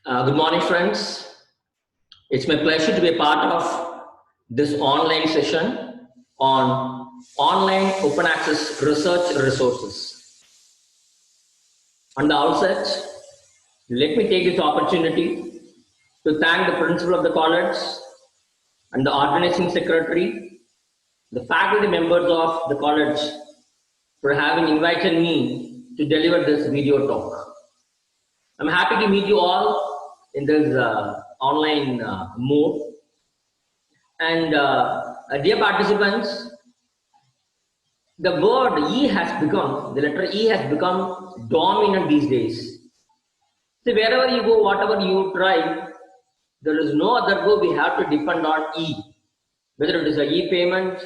Good morning, friends. It's my pleasure to be a part of this online session on online open access research resources. On the outset, let me take this opportunity to thank the principal of the college and the organizing secretary, the faculty members of the college for having invited me to deliver this video talk. I'm happy to meet you all in this online mode. And dear participants, the word E has become, the letter E has become dominant these days. So wherever you go, whatever you try, there is no other go, we have to depend on E. Whether it is a e-payment,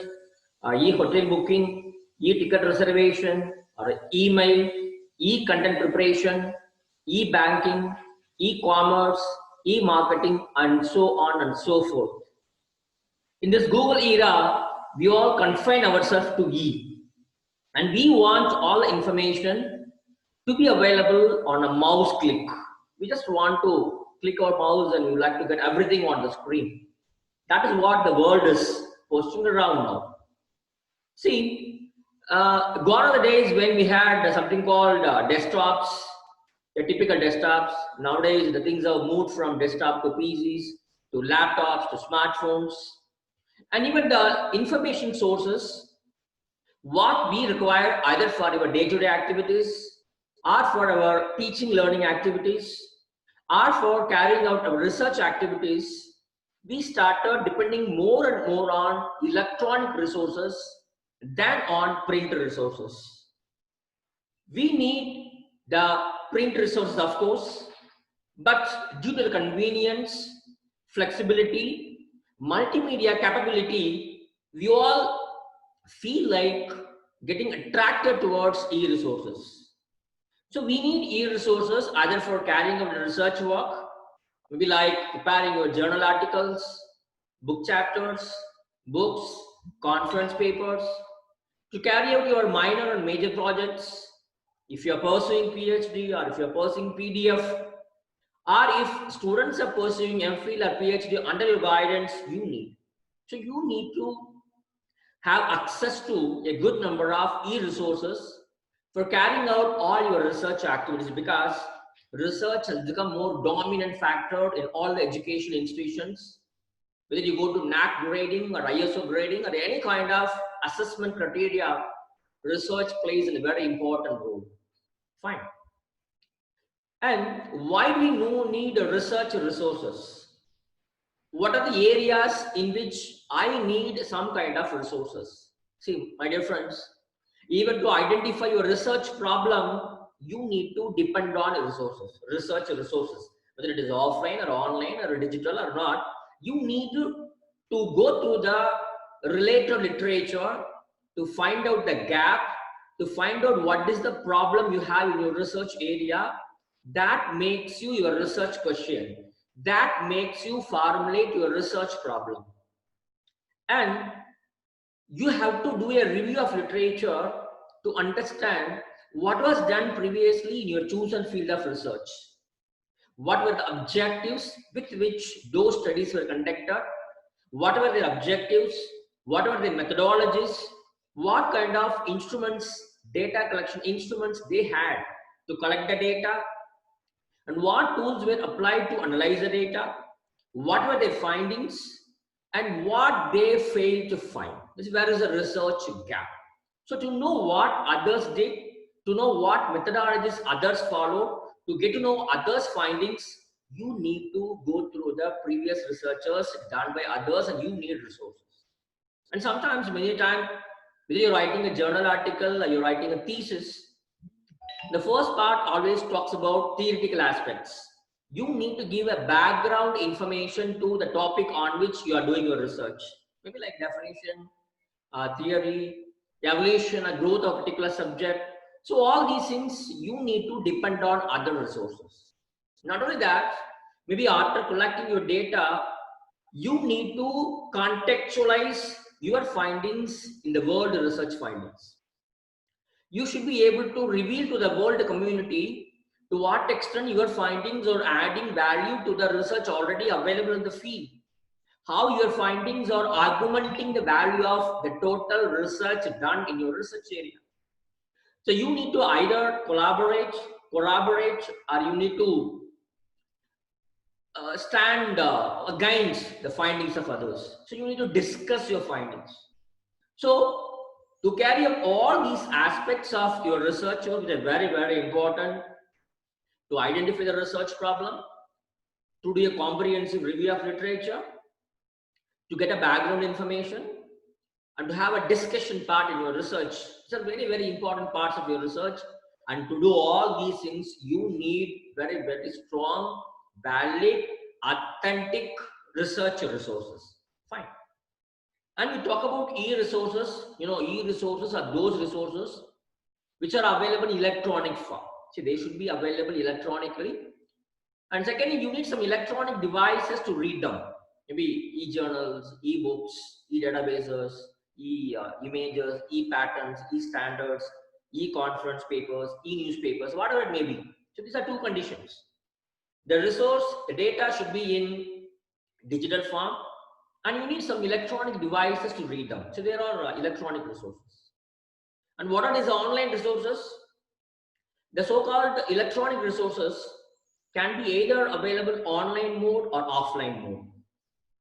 e-hotel booking, e-ticket reservation, or email, e-content preparation, e-banking, e-commerce, e-marketing, and so on and so forth. In this Google era, we all confine ourselves to E, and we want all information to be available on a mouse click. We just want to click our mouse and we like to get everything on the screen. That is what the world is posting around now. See, gone are the days when we had something called desktops, the typical desktops. Nowadays, the things have moved from desktop to PCs, to laptops, to smartphones. And even the information sources, what we require either for our day-to-day activities, or for our teaching learning activities, or for carrying out our research activities, we started depending more and more on electronic resources than on print resources. We need the print resources, of course, but due to the convenience, flexibility, multimedia capability, we all feel like getting attracted towards e-resources. So we need e-resources either for carrying out the research work, maybe like preparing your journal articles, book chapters, books, conference papers, to carry out your minor and major projects, if you're pursuing PhD or if you're pursuing PDF, or if students are pursuing MPhil or PhD under your guidance, you need. So you need to have access to a good number of e-resources for carrying out all your research activities, because research has become more dominant factor in all the education institutions. Whether you go to NAAC grading or ISO grading or any kind of assessment criteria, research plays a very important role. Fine. And why do we need research resources? What are the areas in which I need some kind of resources? See, my dear friends, even to identify your research problem, you need to depend on research resources, whether it is offline or online or digital or not. You need to go through the related literature to find out the gap, to find out what is the problem you have in your research area. That makes you your research question. That makes you formulate your research problem. And you have to do a review of literature to understand what was done previously in your chosen field of research. What were the objectives with which those studies were conducted? What were the objectives? What were the methodologies? What kind of instruments, data collection instruments they had to collect the data? And what tools were applied to analyze the data? What were their findings? And what they failed to find? This is where is the research gap. So to know what others did, to know what methodologies others followed, to get to know others' findings, you need to go through the previous researchers done by others, and you need resources. And sometimes, many times, whether you're writing a journal article or you're writing a thesis, the first part always talks about theoretical aspects. You need to give a background information to the topic on which you are doing your research. Maybe like definition, theory, evolution, or growth of a particular subject. So all these things you need to depend on other resources. Not only that, maybe after collecting your data, you need to contextualize your findings in the world research findings. You should be able to reveal to the world community To what extent your findings are adding value to the research already available in the field. How your findings are augmenting the value of the total research done in your research area. So you need to either collaborate, or you need to stand against the findings of others. So you need to discuss your findings. So to carry up all these aspects of your research work, which are very, very important, to identify the research problem, to do a comprehensive review of literature, to get a background information, and to have a discussion part in your research. These are very, very important parts of your research. And to do all these things, you need very, very strong, valid, authentic research resources. Fine. And we talk about e-resources. E-resources are those resources which are available in electronic form. See, they should be available electronically. And secondly, you need some electronic devices to read them. Maybe e-journals, e-books, e-databases, e-images, e-patterns, e-standards, e-conference papers, e-newspapers, whatever it may be. So these are two conditions. The resource, the data should be in digital form, and you need some electronic devices to read them. So there are electronic resources. And what are these online resources? The so-called electronic resources can be either available online mode or offline mode.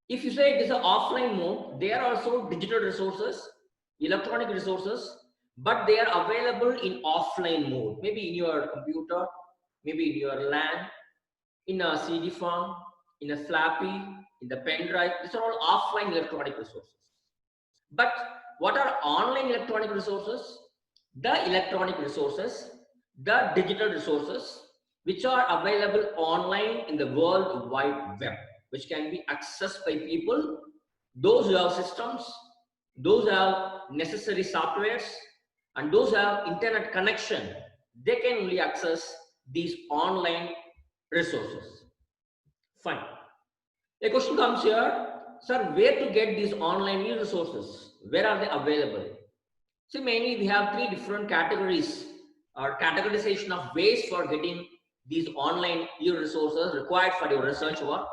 If you say it is an offline mode, they are also digital resources, electronic resources, but they are available in offline mode, maybe in your computer, maybe in your LAN, in a CD form, in a floppy, in the pen drive. These are all offline electronic resources. But what are online electronic resources? The electronic resources, the digital resources, which are available online in the World Wide Web, which can be accessed by people, those who have systems, those who have necessary softwares, and those who have internet connection. They can only access these online resources. Fine. A question comes here, sir, where to get these online resources? Where are they available? So mainly we have three different categories or categorization of ways for getting these online resources required for your research work.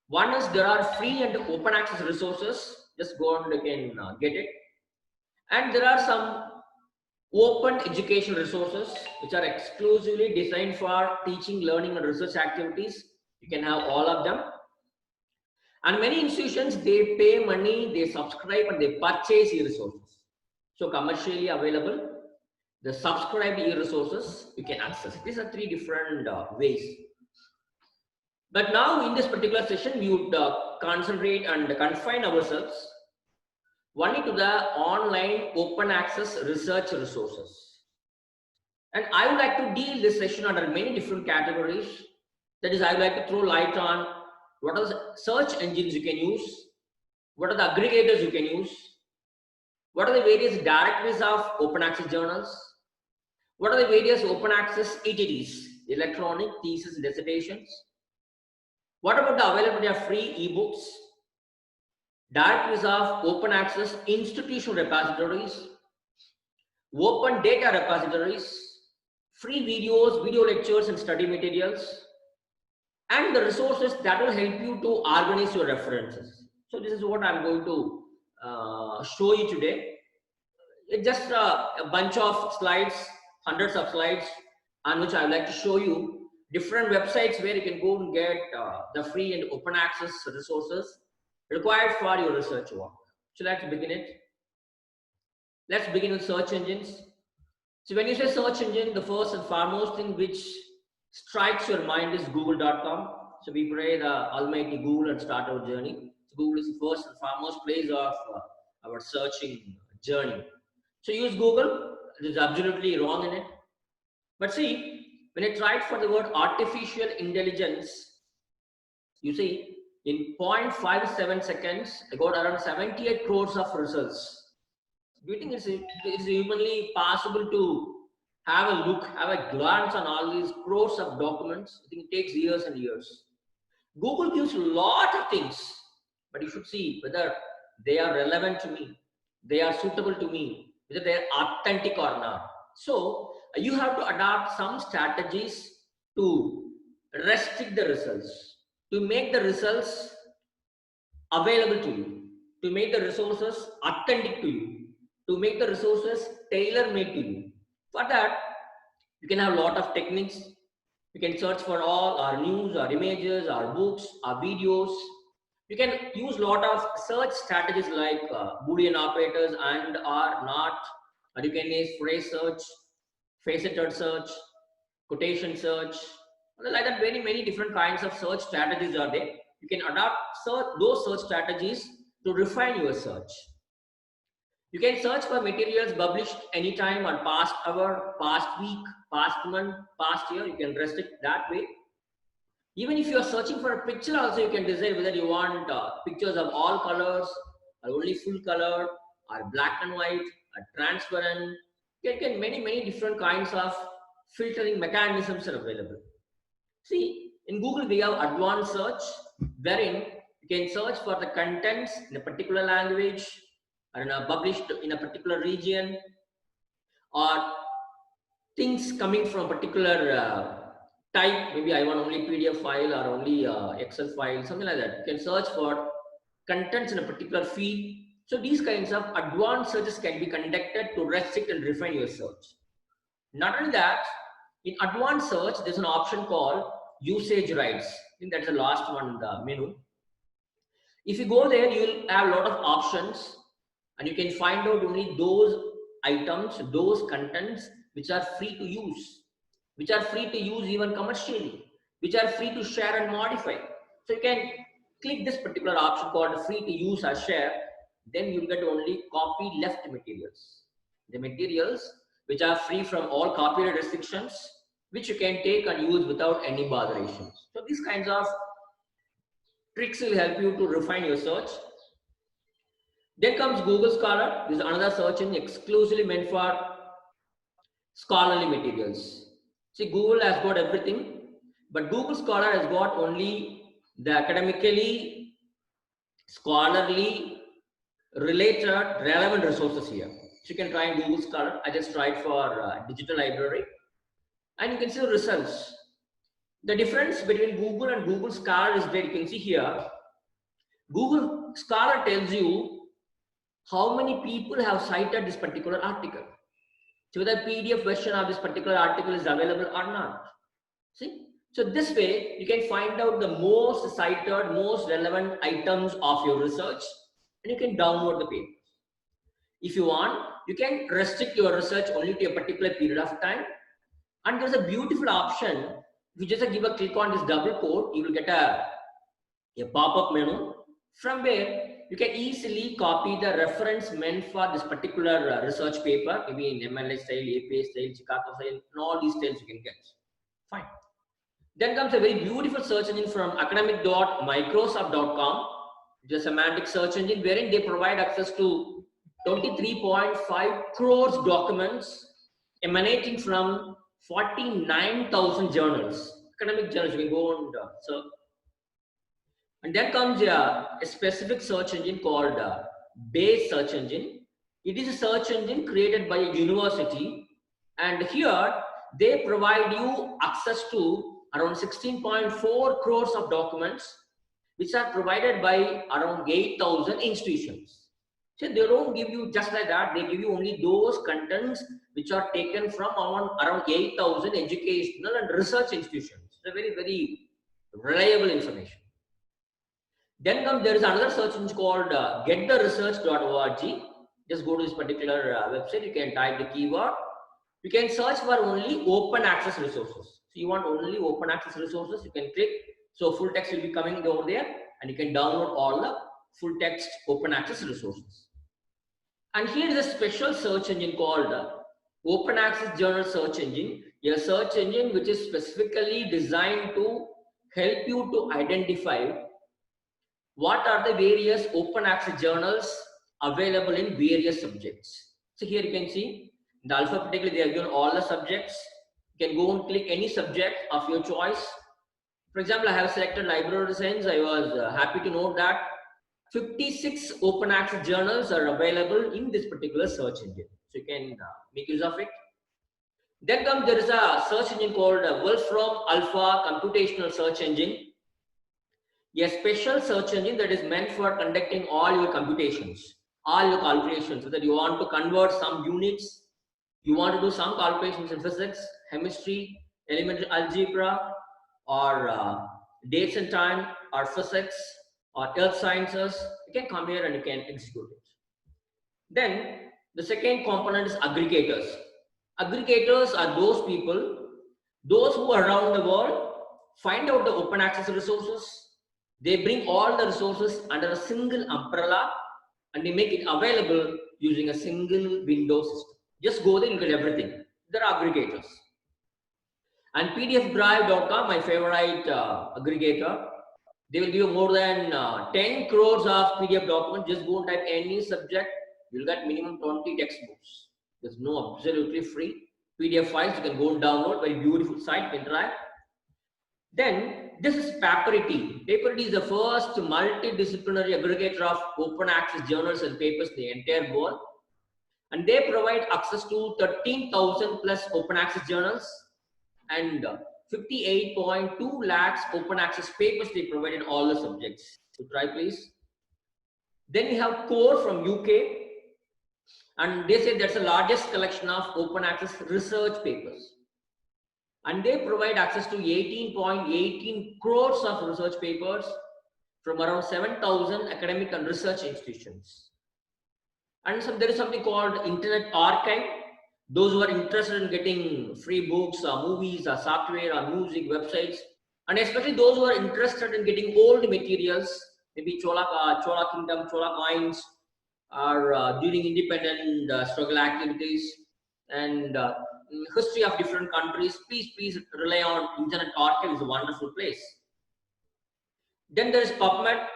One is there are free and open access resources. Just go and you can get it. And there are some open education resources which are exclusively designed for teaching, learning, and research activities. You can have all of them. And many institutions, they pay money, they subscribe, and they purchase e-resources. So commercially available, the subscribed e-resources you can access. These are three different ways. But now in this particular session, we would concentrate and confine ourselves only to the online open access research resources. And I would like to deal this session under many different categories. That is, I would like to throw light on what are the search engines you can use, what are the aggregators you can use, what are the various directories of open access journals, what are the various open access ETDs, electronic thesis dissertations, what about the availability of free ebooks, directories of open access institutional repositories, open data repositories, free videos, video lectures and study materials, and the resources that will help you to organize your references. So this is what I'm going to show you today. It's just a bunch of slides, hundreds of slides, on which I would like to show you different websites where you can go and get the free and open access resources required for your research work. So let's begin it. Let's begin with search engines. So when you say search engine, the first and foremost thing which strikes your mind is google.com. So we pray the almighty Google and start our journey. So Google is the first and foremost place of our searching journey. So use Google. There's absolutely wrong in it. But see, when I tried for the word artificial intelligence, you see, in 0.57 seconds, I got around 78 crores of results. Do you think it's humanly possible to have a look, have a glance on all these crores of documents? I think it takes years and years. Google gives a lot of things, but you should see whether they are relevant to me, they are suitable to me, whether they are authentic or not. So you have to adopt some strategies to restrict the results, to make the results available to you, to make the resources authentic to you, to make the resources tailor-made to you. For that, you can have a lot of techniques. You can search for all our news, our images, our books, our videos. You can use a lot of search strategies like Boolean operators and or not, or you can use phrase search, faceted search, quotation search, like that. Very many different kinds of search strategies are there. You can adapt those search strategies to refine your search. You can search for materials published anytime or past hour, past week, past month, past year. You can restrict that way. Even if you are searching for a picture also, you can decide whether you want pictures of all colors or only full color or black and white or transparent. You can many different kinds of filtering mechanisms are available. See, in Google we have advanced search, wherein you can search for the contents in a particular language or published in a particular region, or things coming from a particular type. Maybe I want only PDF file or only Excel file, something like that. You can search for contents in a particular field. So these kinds of advanced searches can be conducted to restrict and refine your search. Not only that, in advanced search, there's an option called usage rights. I think that's the last one in the menu. If you go there, you'll have a lot of options and you can find out only those items, those contents which are free to use, which are free to use even commercially, which are free to share and modify. So you can click this particular option called free to use or share, then you'll get only copy left materials. The materials which are free from all copyright restrictions, which you can take and use without any botherations. So these kinds of tricks will help you to refine your search. Then comes Google Scholar. This is another search engine exclusively meant for scholarly materials. See, Google has got everything, but Google Scholar has got only the academically, scholarly, related, relevant resources here. So you can try Google Scholar. I just tried for digital library, and you can see the results. The difference between Google and Google Scholar is that you can see here, Google Scholar tells you how many people have cited this particular article. So whether PDF version of this particular article is available or not. See? So this way, you can find out the most cited, most relevant items of your research, and you can download the paper. If you want, you can restrict your research only to a particular period of time. And there's a beautiful option. If you just give a click on this double quote, you will get a pop-up menu from where you can easily copy the reference meant for this particular research paper, maybe in MLA style, APA style, Chicago style, and all these styles you can get. Fine. Then comes a very beautiful search engine from academic.microsoft.com. It's a semantic search engine wherein they provide access to 23.5 crores documents emanating from 49,000 journals, academic journals. You can go and search. And then comes a specific search engine called Bayes search engine. It is a search engine created by a university, and here they provide you access to around 16.4 crores of documents which are provided by around 8,000 institutions. So they don't give you just like that, they give you only those contents which are taken from around 8,000 educational and research institutions. It's a very reliable information. Then there is another search engine called gettheresearch.org. Just go to this particular website, you can type the keyword. You can search for only open access resources. So you want only open access resources, you can click. So full text will be coming over there and you can download all the full text open access resources. And here is a special search engine called Open Access Journal Search Engine, a search engine which is specifically designed to help you to identify what are the various open access journals available in various subjects. So here you can see the alphabetically they have given all the subjects. You can go and click any subject of your choice. For example, I have selected library science. I was happy to note that 56 open access journals are available in this particular search engine. So you can make use of it. Then comes, there is a search engine called Wolfram Alpha Computational Search Engine, a special search engine that is meant for conducting all your computations, all your calculations, whether you want to convert some units, you want to do some calculations in physics, chemistry, elementary algebra, or dates and time, or physics, or earth sciences, you can come here and you can execute it. Then the second component is aggregators. Aggregators are those people, those who are around the world, find out the open access resources. They bring all the resources under a single umbrella and they make it available using a single window system. Just go there, you get everything. They're aggregators. And pdfdrive.com, my favorite aggregator, they will give you more than 10 crores of PDF documents. Just go and type any subject, you'll get minimum 20 textbooks. There's no absolutely free PDF files. You can go and download. Very beautiful site, you can try. Then this is Paperity. Paperity is the first multidisciplinary aggregator of open access journals and papers in the entire world. And they provide access to 13,000 plus open access journals and 58.2 lakhs open access papers they provide in all the subjects. So try please. Then we have Core from UK. And they say that's the largest collection of open access research papers. And they provide access to 18.18 crores of research papers from around 7,000 academic and research institutions. And so there is something called Internet Archive. Those who are interested in getting free books, or movies, or software, or music, websites, and especially those who are interested in getting old materials, maybe Chola Kingdom, Chola coins, or during independent struggle activities, and history of different countries, please rely on Internet Archive. Is a wonderful place. Then there is PubMed,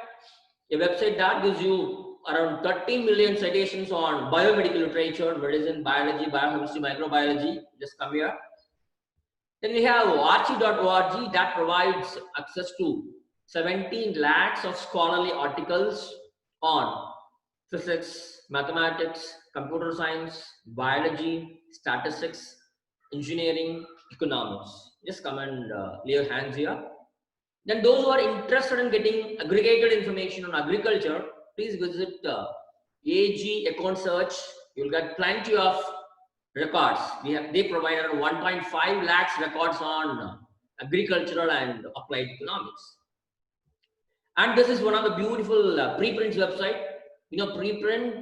a website that gives you around 13 million citations on biomedical literature, medicine, biology, biochemistry, microbiology. Just come here. Then we have archive.org that provides access to 17 lakhs of scholarly articles on physics, mathematics, computer science, biology, statistics, engineering, economics. Just come and lay your hands here. Then those who are interested in getting aggregated information on agriculture, please visit AG Account Search. You'll get plenty of records. They provide around 1.5 lakhs records on agricultural and applied economics. And this is one of the beautiful preprints website. You know, preprint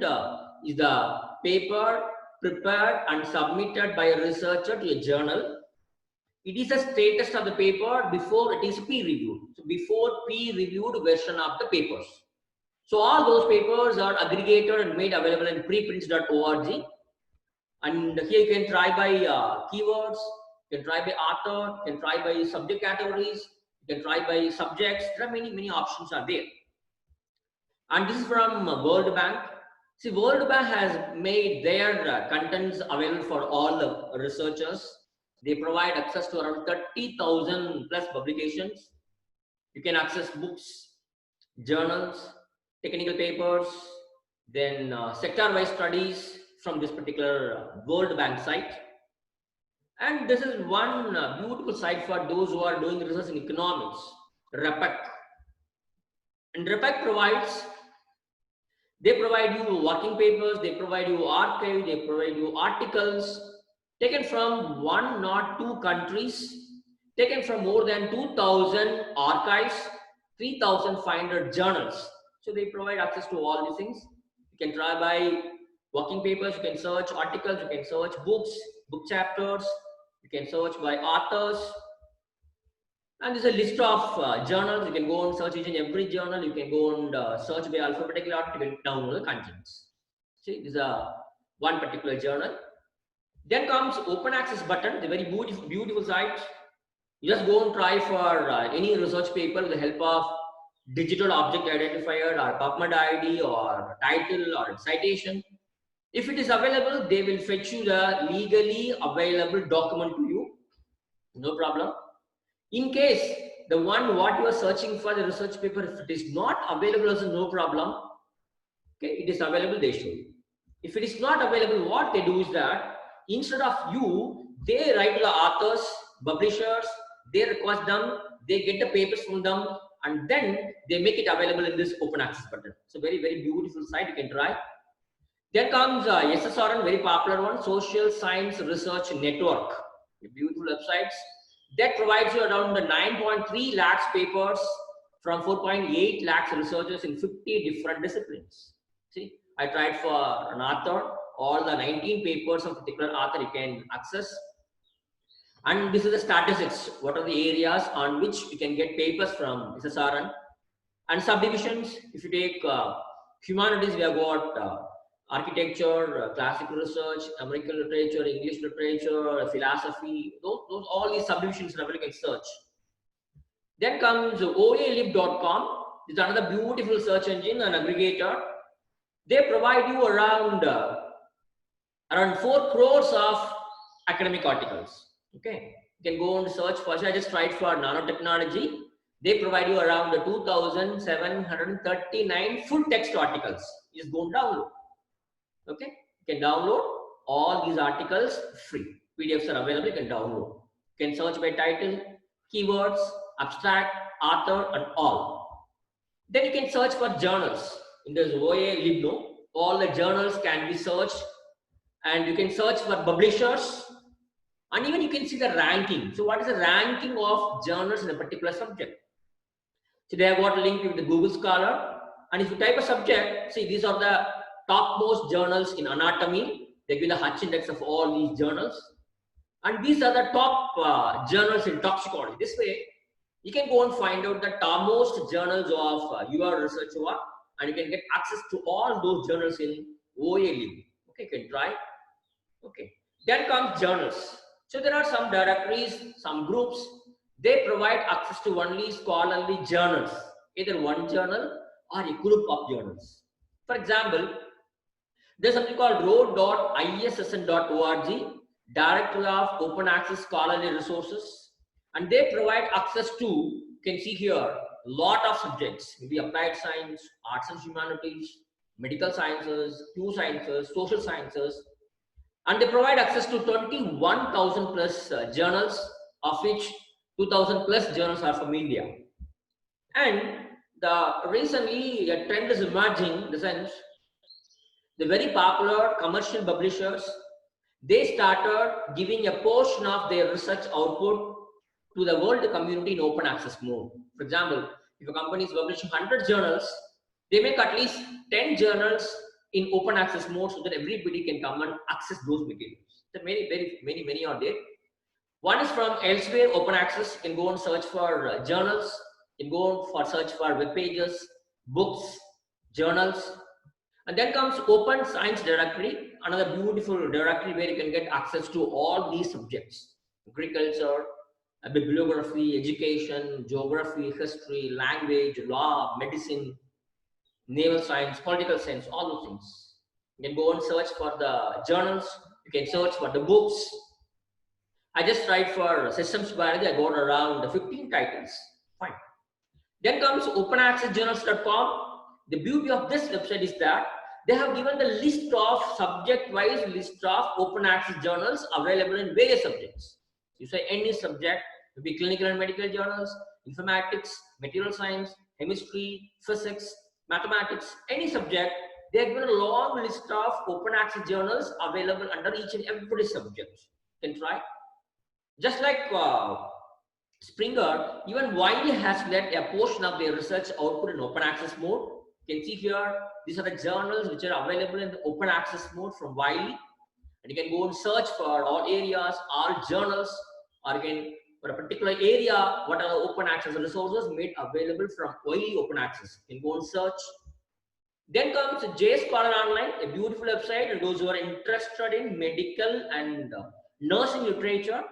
is the paper prepared and submitted by a researcher to a journal. It is a status of the paper before it is peer reviewed. So before peer reviewed version of the papers. So all those papers are aggregated and made available in preprints.org. And here you can try by keywords, you can try by author, you can try by subject categories, you can try by subjects. There are many options are there. And this is from World Bank. See, World Bank has made their contents available for all the researchers. They provide access to around 30,000 plus publications. You can access books, journals, technical papers, then sector-wise studies from this particular World Bank site. And this is one beautiful site for those who are doing research in economics, REPEC. And REPEC provides, they provide you working papers, they provide you archive, they provide you articles, taken from 1 or 2 countries, taken from more than 2,000 archives, 3,500 journals. So they provide access to all these things. You can try by working papers, you can search articles, you can search books, book chapters, you can search by authors. And there's a list of journals. You can go and search each and every journal. You can go and search by alphabetical order. You can download the contents. See, this is one particular journal. Then comes open access button, the very beautiful site. You just go and try for any research paper with the help of digital object identifier or PubMed ID or title or citation. If it is available, they will fetch you the legally available document to you. No problem. In case the one what you are searching for, the research paper, if it is not available, also no problem. Okay, it is available, they show you. If it is not available, what they do is that instead of you They write to the authors, publishers, they request them, they get the papers from them, and then they make it available in this open access button. So very, very beautiful site, you can try. Then comes SSRN, very popular one, Social Science Research Network. A beautiful websites that provides you around the 9.3 lakhs papers from 4.8 lakhs researchers in 50 different disciplines. See, I tried for an author, all the 19 papers of a particular author you can access. And this is the statistics. What are the areas on which you can get papers from SSRN? And subdivisions, if you take humanities, we have got architecture, classical research, American literature, English literature, philosophy, those all these subdivisions are available in search. Then comes oalib.com. This is another beautiful search engine, an aggregator. They provide you around 4 crores of academic articles. Okay, you can go and search for. I just tried for nanotechnology. They provide you around 2,739 full text articles. You just go and download. Okay, you can download all these articles free. PDFs are available, you can download. You can search by title, keywords, abstract, author, and all. Then you can search for journals. In this OA Libno, all the journals can be searched, and you can search for publishers, and even you can see the ranking. So what is the ranking of journals in a particular subject? So they have got a link with the Google Scholar, and if you type a subject, see these are the topmost journals in anatomy. They give the Hutch index of all these journals, and these are the top journals in toxicology. This way, you can go and find out the topmost journals of your research work, and you can get access to all those journals in OALib. Okay, you can try. Okay, then comes journals. So there are some directories, some groups. They provide access to only scholarly journals, either one journal or a group of journals. For example, there's something called road.issn.org, Directory of Open Access Scholarly Resources, and they provide access to, you can see here, a lot of subjects, maybe applied science, arts and humanities, medical sciences, pure sciences, social sciences, and they provide access to 21,000 plus journals, of which 2,000 plus journals are from India. And recently a trend is emerging in the sense the very popular commercial publishers, they started giving a portion of their research output to the world community in open access mode. For example, if a company is publishing 100 journals, they make at least 10 journals in open access mode so that everybody can come and access those materials. So many are there. One is from elsewhere open access. You can go and search for journals. You can go for search for web pages, books, journals. And then comes Open Science Directory, another beautiful directory where you can get access to all these subjects: agriculture, bibliography, education, geography, history, language, law, medicine, naval science, political science, all those things. You can go and search for the journals. You can search for the books. I just tried for systems biology. I got around 15 titles. Fine. Then comes openaccessjournals.com. The beauty of this website is that they have given the list of subject-wise list of open access journals available in various subjects. You say any subject, maybe clinical and medical journals, informatics, material science, chemistry, physics, mathematics, any subject, they have given a long list of open access journals available under each and every subject. You can try. Just like Springer, even Wiley has let a portion of their research output in open access mode. You can see here, these are the journals which are available in the open access mode from Wiley. And you can go and search for all areas, all journals, or you can, for a particular area, what are the open access resources made available from Wiley open access. You can go and search. Then comes JScholar Online, a beautiful website, and those who are interested in medical and nursing literature,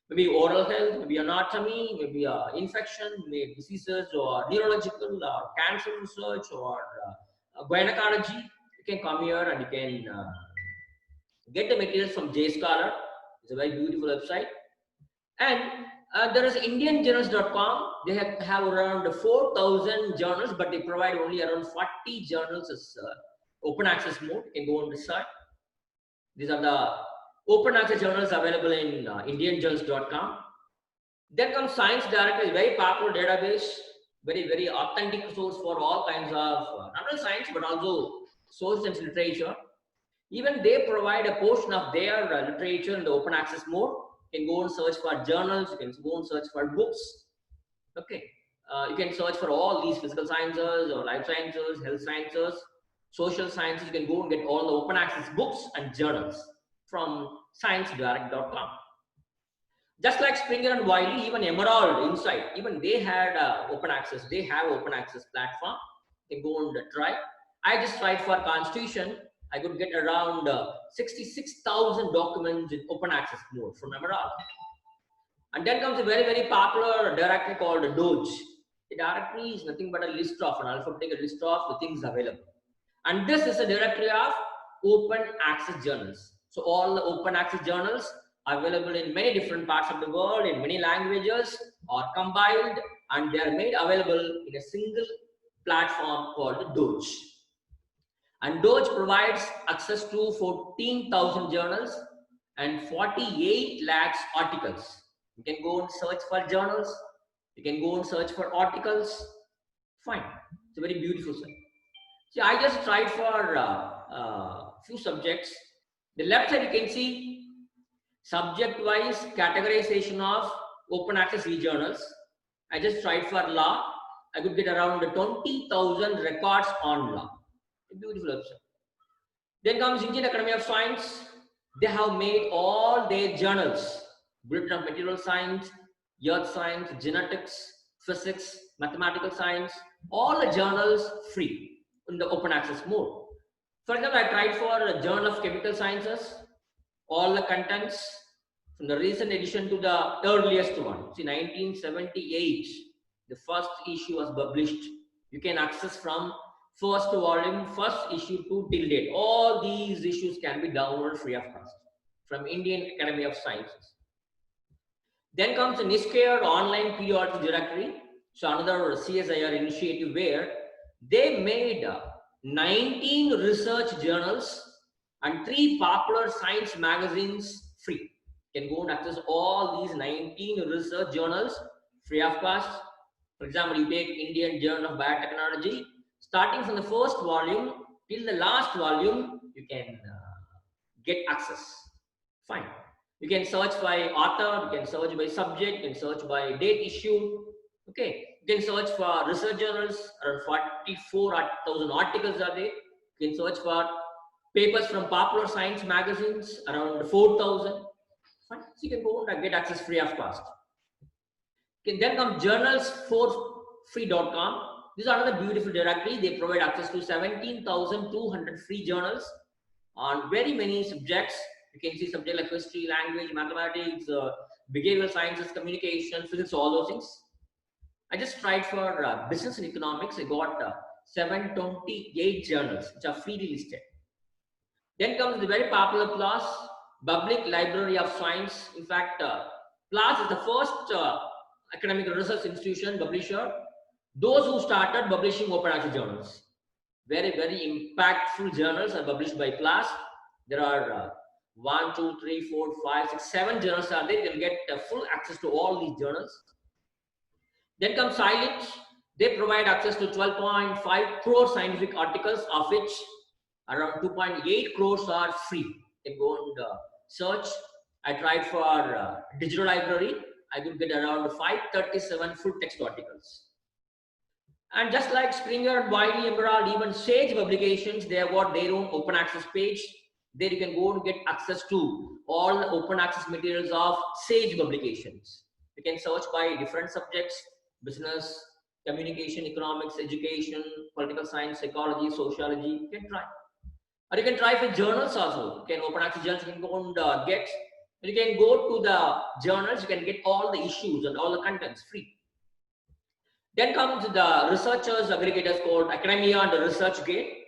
maybe oral health, maybe anatomy, maybe infection, maybe diseases, or neurological, or cancer research, or gynecology. You can come here and you can get the materials from JScholar. It's a very beautiful website. And there is indianjournals.com. They have around 4,000 journals, but they provide only around 40 journals as open access mode. You can go and research. These are the Open access journals available in indianjournals.com. Then comes Science Directory, very popular database, very authentic source for all kinds of not only science but also social science literature. Even they provide a portion of their literature in the open access mode. You can go and search for journals, you can go and search for books. Okay, you can search for all these physical sciences or life sciences, health sciences, social sciences. You can go and get all the open access books and journals from sciencedirect.com. Just like Springer and Wiley, even Emerald Insight, even they had open access. They have open access platform. You can go and try. I just tried for Constitution. I could get around 66,000 documents in open access mode from Emerald. And then comes a very popular directory called Doge. The directory is nothing but a list of an alphabetic list of the things available. And this is a directory of open access journals. So all the open access journals available in many different parts of the world in many languages are compiled and they are made available in a single platform called Doge. And Doge provides access to 14,000 journals and 48 lakhs articles. You can go and search for journals. You can go and search for articles. Fine. It's a very beautiful site. See, I just tried for few subjects. The left side you can see subject-wise categorization of open access e-journals. I just tried for law. I could get around 20,000 records on law. A beautiful website. Then comes Indian Academy of Science. They have made all their journals, Bulletin of Material Science, Earth Science, Genetics, Physics, Mathematical Science, all the journals free in the open access mode. For example, I tried for a Journal of Chemical Sciences, all the contents from the recent edition to the earliest one. See, 1978, the first issue was published. You can access from first volume, first issue to till date. All these issues can be downloaded free of cost from Indian Academy of Sciences. Then comes the NISCARE online periodic directory. So another CSIR initiative where they made 19 research journals and 3 popular science magazines free. You can go and access all these 19 research journals free of cost. For example, you take Indian Journal of Biotechnology, starting from the first volume till the last volume, you can get access. Fine. You can search by author, you can search by subject, you can search by date issued. Okay. You can search for research journals, around 44,000 articles are there. You can search for papers from popular science magazines, around 4,000. Fine. So you can go and get access free of cost. Okay. Then come journals4free.com. This is another beautiful directory. They provide access to 17,200 free journals on very many subjects. You can see subjects like history, language, mathematics, behavioral sciences, communication, physics, all those things. I just tried for business and economics. I got 728 journals which are freely listed. Then comes the very popular PLOS, Public Library of Science. In fact, PLOS is the first academic research institution publisher. Those who started publishing open access journals. Very impactful journals are published by PLOS. There are 1, 2, 3, 4, 5, 6, 7 journals are there. You can get full access to all these journals. Then comes Silent. They provide access to 12.5 crore scientific articles, of which around 2.8 crores are free. You can go and search. I tried for digital library. I could get around 537 full text articles. And just like Springer, Wiley, Emerald, even Sage publications, they have got their own open access page. There you can go and get access to all the open access materials of Sage publications. You can search by different subjects, business, communication, economics, education, political science, psychology, sociology. You can try. Or you can try for journals also. You can open access journals, you can go and get. You can go to the journals, you can get all the issues and all the contents free. Then comes the researchers aggregators called Academia and ResearchGate.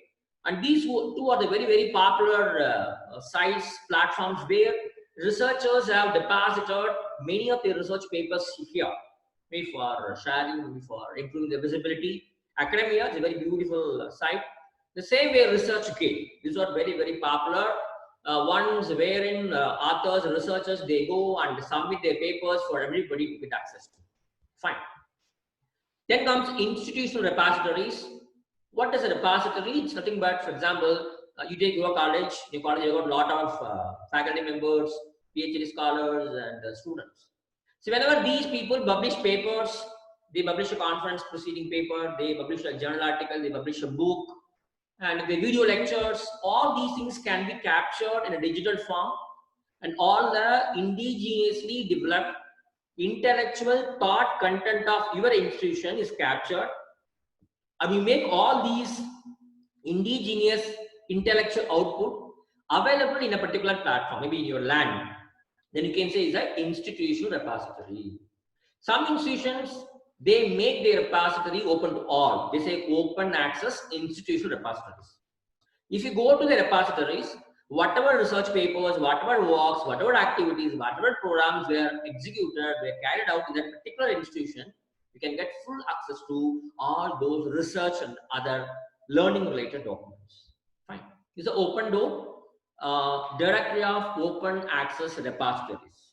And these two are the very popular sites, platforms where researchers have deposited many of their research papers here, maybe for sharing, maybe for improving their visibility. Academia is a very beautiful site. The same way ResearchGate. These are very popular ones wherein authors, researchers, they go and submit their papers for everybody to get access to. Fine. Then comes institutional repositories. What is a repository? It's nothing but, for example, you take your college you got a lot of faculty members, PhD scholars, and students. So whenever these people publish papers, they publish a conference proceeding paper, they publish a journal article, they publish a book, and the video lectures, all these things can be captured in a digital form, and all the indigenously developed intellectual thought content of your institution is captured, and we make all these indigenous intellectual output available in a particular platform, maybe in your land. Then you can say is an institutional repository. Some institutions, they make their repository open to all. They say open access institutional repositories. If you go to the repositories, whatever research papers, whatever works, whatever activities, whatever programs were executed, were carried out in that particular institution, you can get full access to all those research and other learning related documents. Fine. This is an open door directory of open access repositories.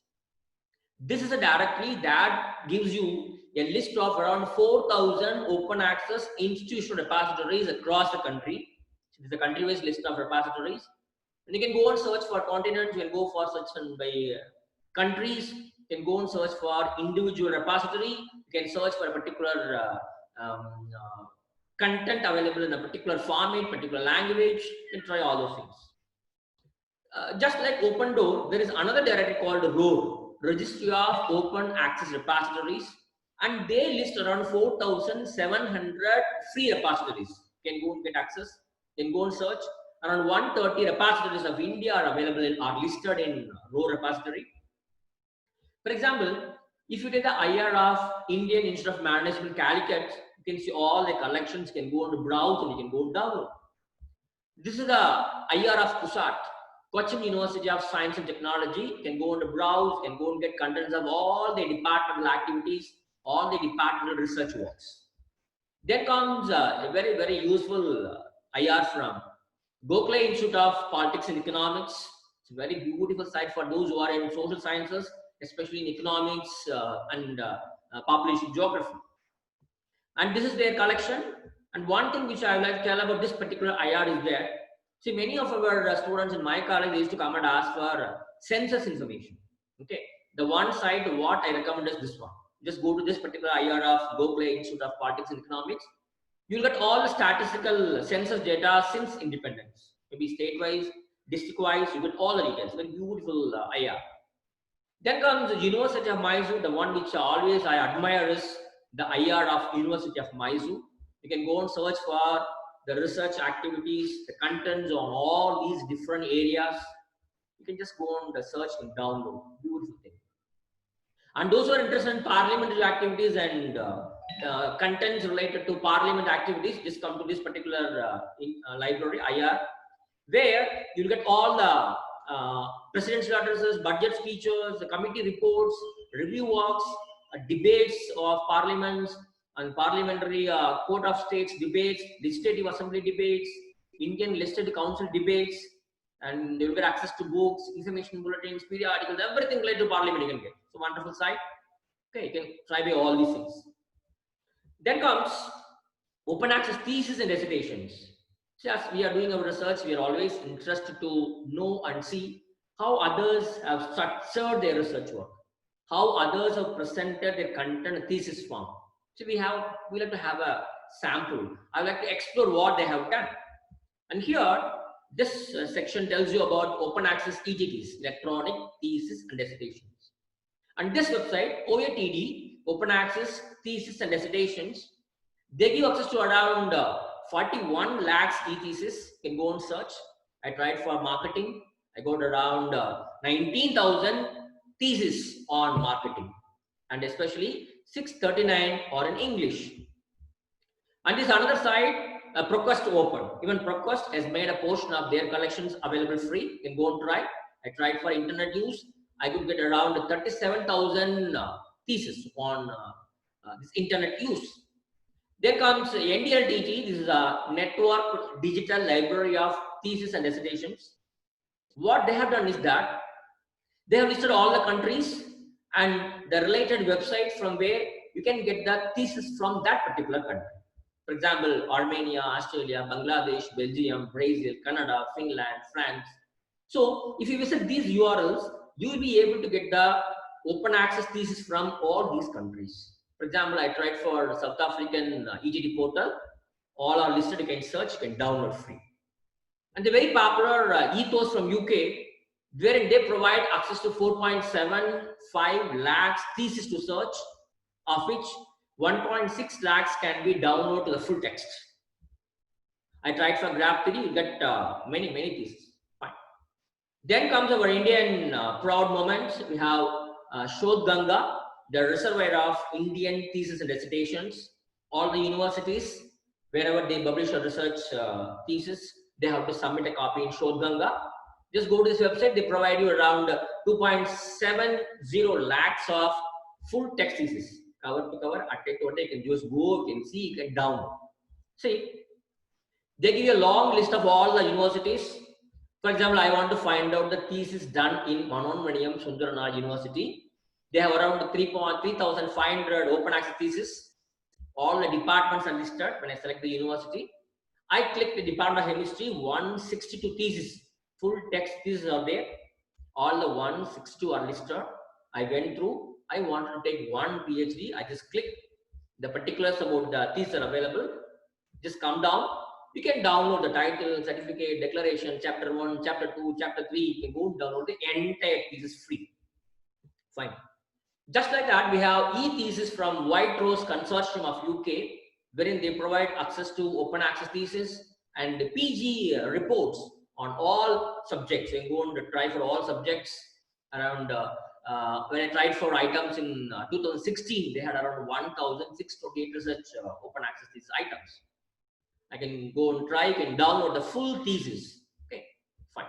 This is a directory that gives you a list of around 4,000 open access institutional repositories across the country. This is a country-wise list of repositories. And you can go and search for continents, you can go for search by countries, you can go and search for individual repository, you can search for a particular content available in a particular format, particular language, you can try all those things. Just like Open Door, there is another directory called ROR, Registry of Open Access Repositories, and they list around 4,700 free repositories. You can go and get access, you can go and search. Around 130 repositories of India are available are listed in ROR repository. For example, if you take the IR of Indian Institute of Management Calicut, you can see all the collections, you can go and browse and you can go and download. This is the IR of CUSAT, Cochin University of Science and Technology. You can go and browse, you can go and get contents of all the departmental activities, all the departmental research works. Then comes a very, very useful IR from Gokhale Institute of Politics and Economics. It's a very beautiful site for those who are in social sciences, especially in economics and population geography. And this is their collection. And one thing which I would like to tell about this particular IR is that, see, many of our students in my college, they used to come and ask for census information. Okay, the one site what I recommend is this one. Just go to this particular IR of Gokhale Institute of Politics and Economics. You'll get all the statistical census data since independence, maybe state-wise, district-wise, you get all the details. Very beautiful IR. Then comes the University of Mysore, the one which always I admire is the IR of University of Mysore. You can go and search for the research activities, the contents on all these different areas. You can just go on the search and download. Beautiful thing. And those who are interested in parliamentary activities and contents related to parliament activities, just come to this particular library, IR, where you'll get all the presidential addresses, budget speeches, the committee reports, review works, debates of parliaments and parliamentary court of states debates, legislative assembly debates, Indian legislative council debates, and you'll get access to books, information bulletins, periodicals, everything related to parliament you can get. It's a wonderful site. Okay, you can try by all these things. Then comes open access thesis and dissertations. So as we are doing our research, we are always interested to know and see how others have structured their research work, how others have presented their content in thesis form. So we like to have a sample. I like to explore what they have done. And here, this section tells you about open access ETTs, electronic thesis and dissertations. And this website, OATD, Open Access Thesis and Dissertations, they give access to around 41 lakhs e-thesis. You can go and search. I tried for marketing. I got around 19,000 thesis on marketing, and especially 639 are in English. And this another site, ProQuest Open. Even ProQuest has made a portion of their collections available free. You can go and try. I tried for internet use. I could get around 37,000 thesis on this internet use. Then comes NDLTT. This is a Network Digital Library of Thesis and Dissertations. What they have done is that they have listed all the countries and the related websites from where you can get the thesis from that particular country. For example, Armenia, Australia, Bangladesh, Belgium, Brazil, Canada, Finland, France. So if you visit these URLs, you will be able to get the open access thesis from all these countries. For example, I tried for South African EGD portal. All are listed. You can search, you can download free. And the very popular ethos from UK, wherein they provide access to 4.75 lakhs thesis to search, of which 1.6 lakhs can be downloaded to the full text. I tried for Graph 3, you get many theses. Fine. Then comes our Indian proud moments. We have Shodh Ganga, the reservoir of Indian thesis and dissertations. All the universities, wherever they publish a research thesis, they have to submit a copy in Shodh Ganga. Just go to this website, they provide you around 2.70 lakhs of full text thesis, cover to cover, attic to attic. You can just go, you can see, you can download. See, they give you a long list of all the universities. For example, I want to find out the thesis done in Manonmaniam Sundaranath University. They have around 3,500 open access theses. All the departments are listed. When I select the university, I click the Department of Chemistry, 162 theses. Full text theses are there. All the 162 are listed. I went through. I wanted to take one PhD. I just click the particulars about the thesis are available. Just come down. You can download the title, certificate, declaration, chapter 1, chapter 2, chapter 3. You can go download the entire thesis free. Fine. Just like that, we have e-thesis from White Rose Consortium of UK, wherein they provide access to open access thesis and the PG reports on all subjects. You can go and try for all subjects. Around when I tried for items in 2016, they had around 1,628 research open access thesis items. I can go and try, you can download the full thesis. Okay, fine.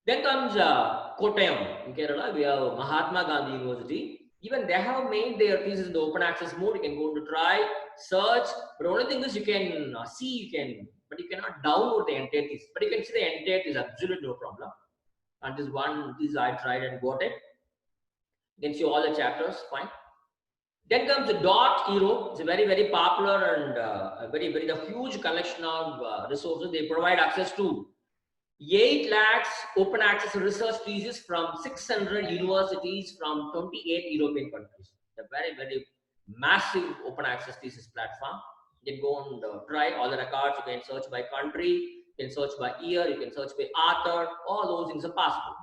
Then comes Kottayam in Kerala. We have Mahatma Gandhi University. Even they have made their thesis in the open access mode. You can go to try, search. But the only thing is you can see, but you cannot download the entire thesis. But you can see the entire thesis, absolutely no problem. And this one thesis I tried and got it. You can see all the chapters, fine. Then comes the .ero. It's a very popular and a huge collection of resources. They provide access to 8 lakhs open access research thesis from 600 universities from 28 European countries. A very massive open access thesis platform. You can go and try all the records. You can search by country, you can search by year, you can search by author. All those things are possible.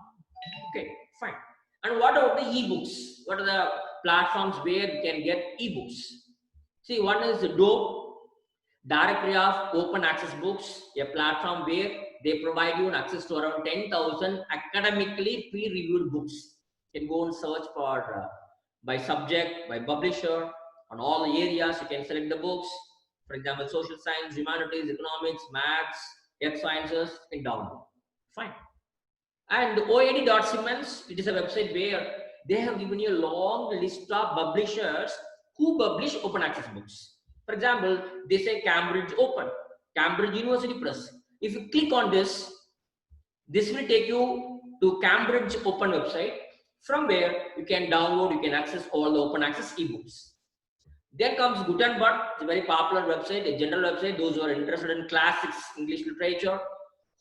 Okay, fine. And what about the ebooks? What are the platforms where you can get ebooks? See, one is the DOPE, Directory of Open Access Books, a platform where they provide you access to around 10,000 academically peer-reviewed books. You can go and search for by subject, by publisher, on all the areas. You can select the books. For example, social science, humanities, economics, maths, earth sciences, and download. Fine. And OAD.Siemens, it is a website where they have given you a long list of publishers who publish open access books. For example, they say Cambridge Open, Cambridge University Press. If you click on this will take you to Cambridge Open website, from where you can download, you can access all the open access ebooks. Then comes Gutenberg, it's a very popular website, a general website, those who are interested in classics, English literature,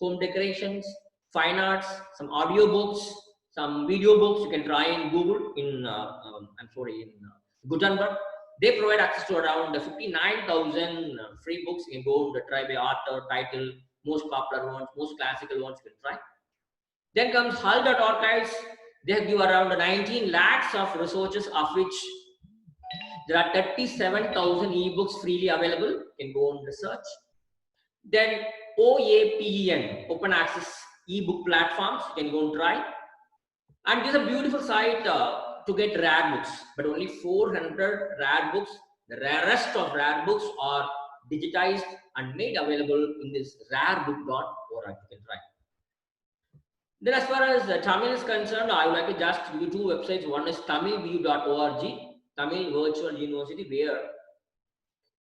home decorations, fine arts, some audio books, some video books. You can try in Google, in Gutenberg. They provide access to around 59,000 free books. You can go and try by author, title, most popular ones, most classical ones you can try. Then comes Hull.Archives. They have given around 19 lakhs of resources, of which there are 37,000 ebooks freely available. You can go and research. Then OAPEN, Open Access ebook platforms, you can go and try. And this is a beautiful site to get rare books, but only 400 rare books. The rarest of rare books are digitized and made available in this rarebook.org. You can try. Then as far as Tamil is concerned, I would like to just give you two websites. One is tamilview.org, Tamil Virtual University, where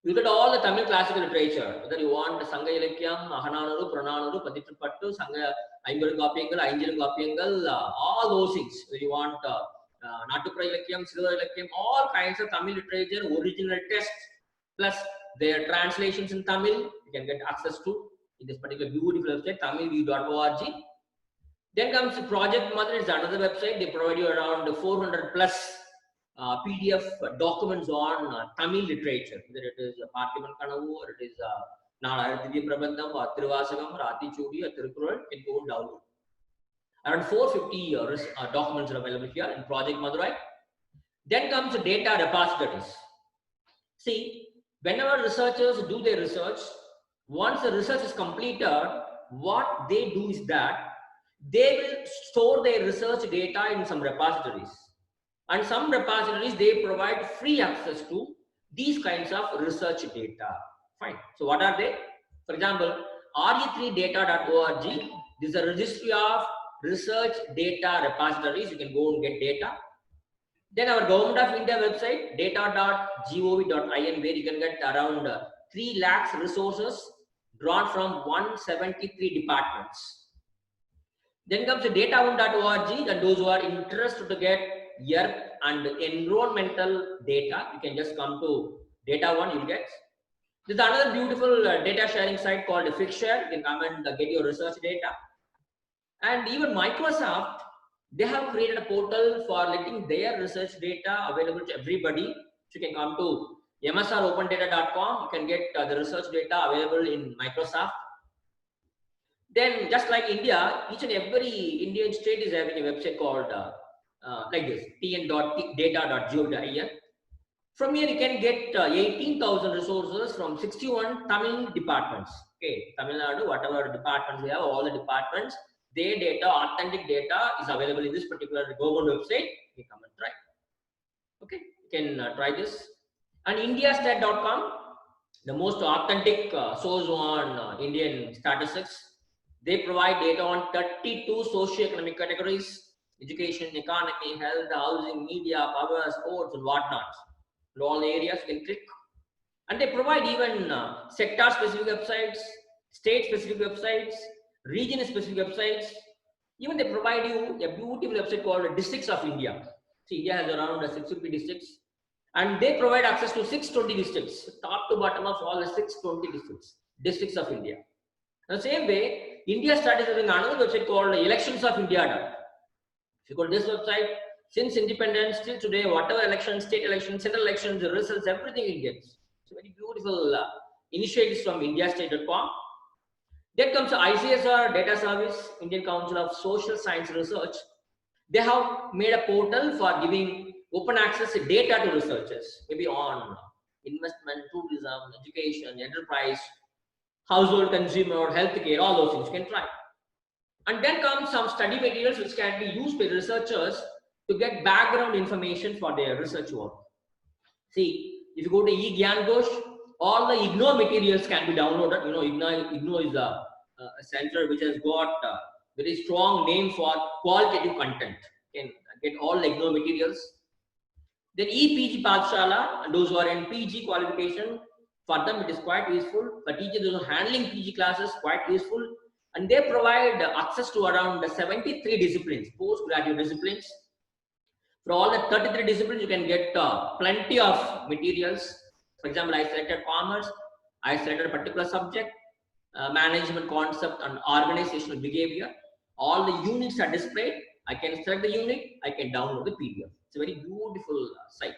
you get all the Tamil classical literature, whether you want Sangha Ilakyam, Ahananuru, Prananuru, Paditupattu, Sangha all those things. If you want Natukra Ilakkiyam, Silva Ilakkiyam, all kinds of Tamil literature, original text, plus their translations in Tamil, you can get access to in this particular beautiful website, tamilview.org. Then comes the Project Mother, is another website. They provide you around 400 plus PDF documents on Tamil literature, whether it is Parthiban Kanavu or it is Nala Divya Prabandham or Tiruvasagam or Atichudi or Tirukural, you can go and download. Around 450 documents are available here in Project Madurai. Then comes the data repositories. See, whenever researchers do their research, once the research is completed, what they do is that they will store their research data in some repositories. And some repositories, they provide free access to these kinds of research data. Fine. So what are they? For example, re3data.org. This is a registry of research data repositories. You can go and get data. Then our Government of India website, data.gov.in, where you can get around 3 lakhs resources drawn from 173 departments. Then comes the data1.org, and those who are interested to get earth and environmental data, you can just come to data1, you'll get. There's another beautiful data sharing site called Fixshare. You can come and get your research data. And even Microsoft, they have created a portal for letting their research data available to everybody. So you can come to msropendata.com. You can get the research data available in Microsoft. Then, just like India, each and every Indian state is having a website called like this, tn.data.gov.in. From here, you can get 18,000 resources from 61 Tamil departments. Okay, Tamil Nadu, whatever departments we have, all the departments, their data, authentic data is available in this particular government website. You can come and try. Okay, you can try this. And indiastat.com, the most authentic source on Indian statistics. They provide data on 32 socio-economic categories: education, economy, health, housing, media, power, sports, and whatnot. And all areas you can click. And they provide even sector-specific websites, state-specific websites, region-specific websites. Even they provide you a beautiful website called Districts of India. See, India has around 650 districts. And they provide access to 620 districts, top to bottom of all the 620 districts of India. In the same way, India started having another website called Elections of India. If you go to this website, since independence till today, whatever elections, state elections, central elections, the results, everything it gets. It's a very beautiful initiatives from indiastate.com. Then comes the ICSR Data Service, Indian Council of Social Science Research. They have made a portal for giving open access data to researchers, maybe on investment, tourism, education, enterprise, household, consumer, healthcare, all those things you can try. And then comes some study materials which can be used by researchers to get background information for their research work. See, if you go to eGyanGosh, all the IGNOU materials can be downloaded. You know, IGNOU is a center which has got a very strong name for qualitative content. You can get all the IGNOU materials. Then ePG Pathshala, and those who are in PG qualification, for them it is quite useful. For teachers who are handling PG classes, quite useful. And they provide access to around 73 disciplines, postgraduate disciplines. For all the 33 disciplines, you can get plenty of materials. For example, I selected commerce. I selected a particular subject, management concept and organizational behavior. All the units are displayed. I can select the unit. I can download the PDF. It's a very beautiful site.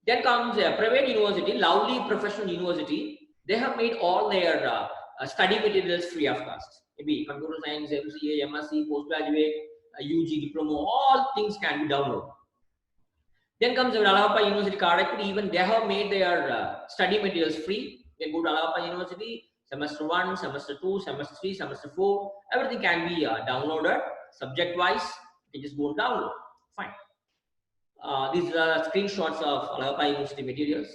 Then comes a private university, Lovely Professional University. They have made all their study materials free of cost. Maybe computer science, MCA, MSc, postgraduate, UG, diploma, all things can be downloaded. Then comes Allahabad University, Karaikuri. Even they have made their study materials free. You can go to Allahabad University, semester 1, semester 2, semester 3, semester 4. Everything can be downloaded subject-wise. You can just go and download. Fine. These are screenshots of Allahabad University materials.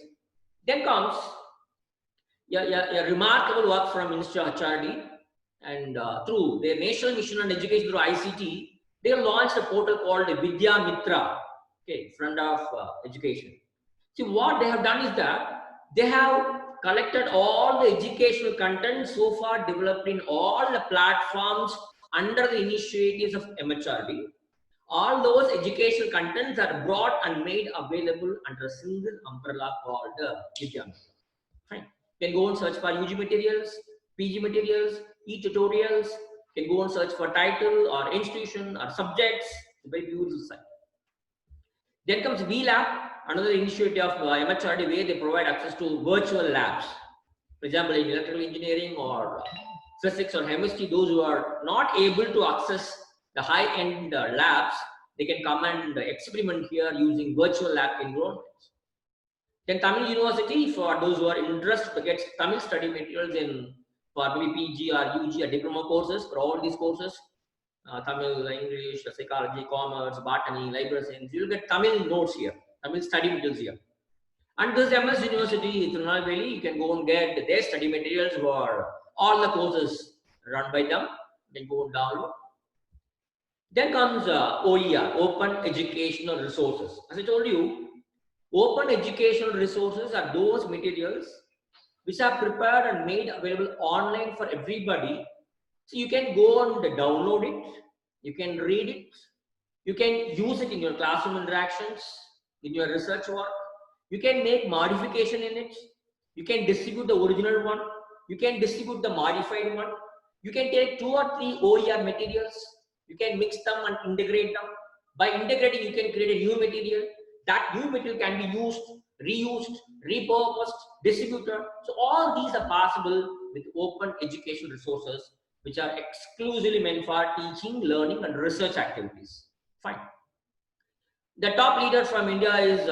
Then comes a remarkable work from Ministry of HRD, and through their National Mission on Education through ICT, they launched a portal called Vidya Mitra, okay, front of education. See, what they have done is that they have collected all the educational content so far developed in all the platforms under the initiatives of MHRD. All those educational contents are brought and made available under a single umbrella called Vidya. Fine. You can go and search for UG materials, PG materials, e-tutorials. You can go and search for title or institution or subjects. It's a very beautiful site. Then comes VLab, another initiative of MHRD where they provide access to virtual labs. For example, in electrical engineering or physics or chemistry, those who are not able to access the high-end labs, they can come and experiment here using virtual lab environments. Then Tamil University, for those who are interested to get Tamil study materials in for maybe PG or UG or diploma courses, for all these courses, Tamil, English, psychology, commerce, botany, library science, you'll get Tamil notes here, Tamil study materials here. And this MS University, Tirunelveli, you can go and get their study materials for all the courses run by them. You can go and download. Then comes OER, Open Educational Resources. As I told you, open educational resources are those materials which are prepared and made available online for everybody. So you can go and download it, you can read it, you can use it in your classroom interactions, in your research work, you can make modification in it, you can distribute the original one, you can distribute the modified one, you can take 2 or 3 OER materials, you can mix them and integrate them. By integrating, you can create a new material. That new material can be used, reused, repurposed, distributed. So all these are possible with open educational resources, which are exclusively meant for teaching, learning, and research activities. Fine. The top leader from India is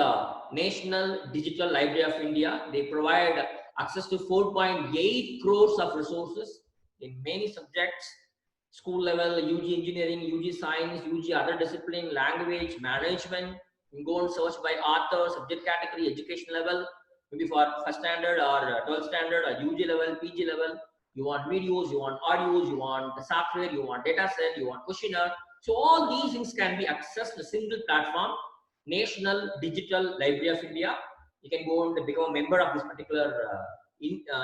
National Digital Library of India. They provide access to 4.8 crores of resources in many subjects, school level, UG engineering, UG science, UG other discipline, language, management. You can go and search by author, subject category, education level, maybe for first standard or 12th standard or UG level, PG level. You want videos, you want audios, you want the software, you want data set, you want questionnaire. So all these things can be accessed in a single platform, National Digital Library of India. You can go and become a member of this particular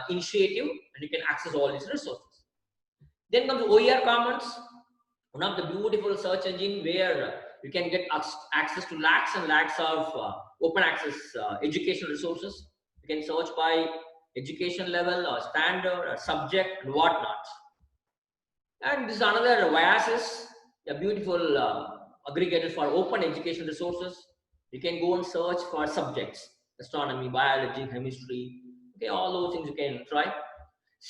initiative, and you can access all these resources. Then comes OER Commons, one of the beautiful search engine where you can get access to lakhs and lakhs of open access educational resources. You can search by education level or standard or subject and whatnot. And this is another Viasis, a beautiful aggregator for open education resources. You can go and search for subjects, astronomy, biology, chemistry, okay, all those things you can try.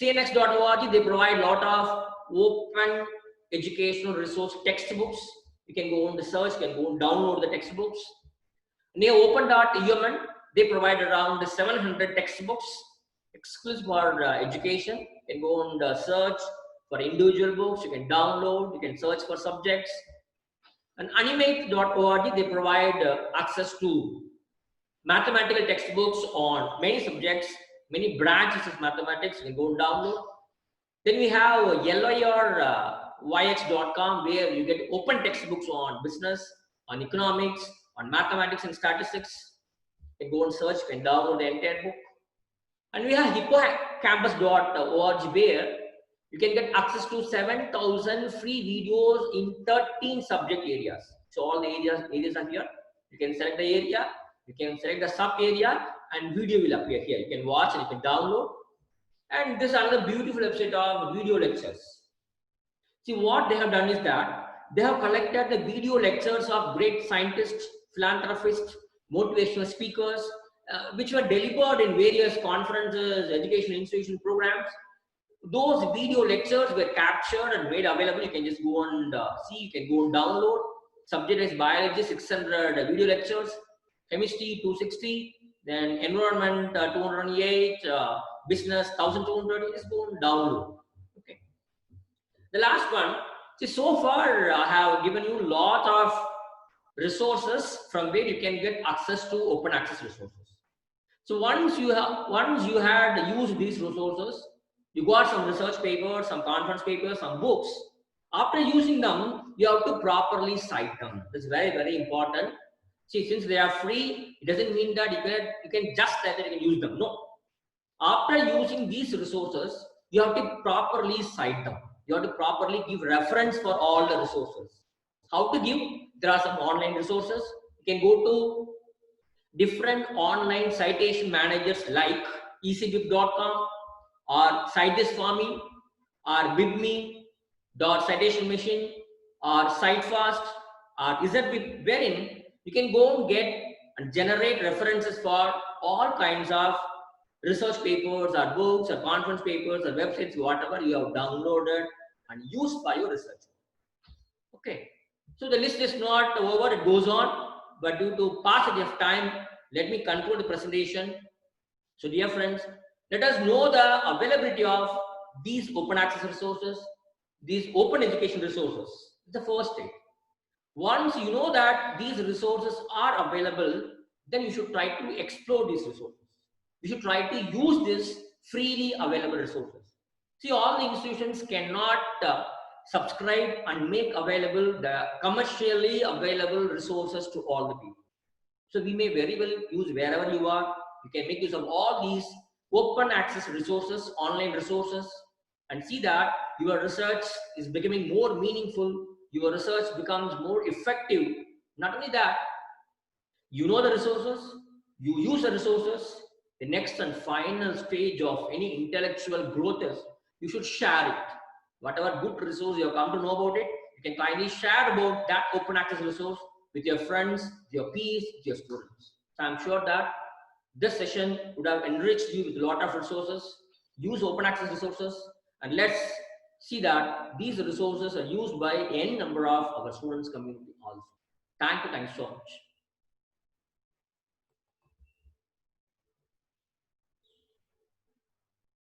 cnx.org, they provide a lot of open educational resource textbooks. You can go on the search, you can go and download the textbooks. Near open.umn, they provide around 700 textbooks exclusive for education. You can go and search for individual books, you can download, you can search for subjects. And animate.org, they provide access to mathematical textbooks on many subjects, many branches of mathematics. You can go and download. Then we have yx.com, where you get open textbooks on business, on economics, on mathematics and statistics. You can go and search, you can download the entire book. And we have hippocampus.org, where you can get access to 7,000 free videos in 13 subject areas. So all the areas are here. You can select the area, you can select the sub area, and video will appear here. You can watch and you can download. And this is another beautiful website of video lectures. See, what they have done is that they have collected the video lectures of great scientists, philanthropists, motivational speakers, which were delivered in various conferences, education institution programs. Those video lectures were captured and made available. You can just go and see, you can go and download. Subject is biology, 600 video lectures, chemistry 260, then environment 208, business 1200. Just go and download. Okay. The last one, see, so far I have given you a lot of resources from where you can get access to open access resources. So once you had used these resources, you got some research papers, some conference papers, some books. After using them, you have to properly cite them. That's very, very important. See, since they are free, it doesn't mean that you can just that you can use them. No. After using these resources, you have to properly cite them. you have to properly give reference for all the resources. How to give? There are some online resources. You can go to different online citation managers like easybib.com or CiteThis4me or bibme.citation machine or Citefast or EZBib, wherein you can go and get and generate references for all kinds of research papers or books or conference papers or websites, whatever you have downloaded and used for your research. Okay, so the list is not over, it goes on, but due to passage of time, let me conclude the presentation. So dear friends, let us know the availability of these open access resources, these open education resources. It's the first step. Once you know that these resources are available, then you should try to explore these resources. You should try to use these freely available resources. See, all the institutions cannot subscribe and make available the commercially available resources to all the people. So we may very well use wherever you are. You can make use of all these open access resources, online resources, and see that your research is becoming more meaningful. Your research becomes more effective. Not only that, you know the resources, you use the resources. The next and final stage of any intellectual growth is you should share it. Whatever good resource you have come to know about it, you can kindly share about that open access resource with your friends, your peers, your students. So I'm sure that this session would have enriched you with a lot of resources. Use open access resources, and let's see that these resources are used by any number of our students community also. Thank you so much.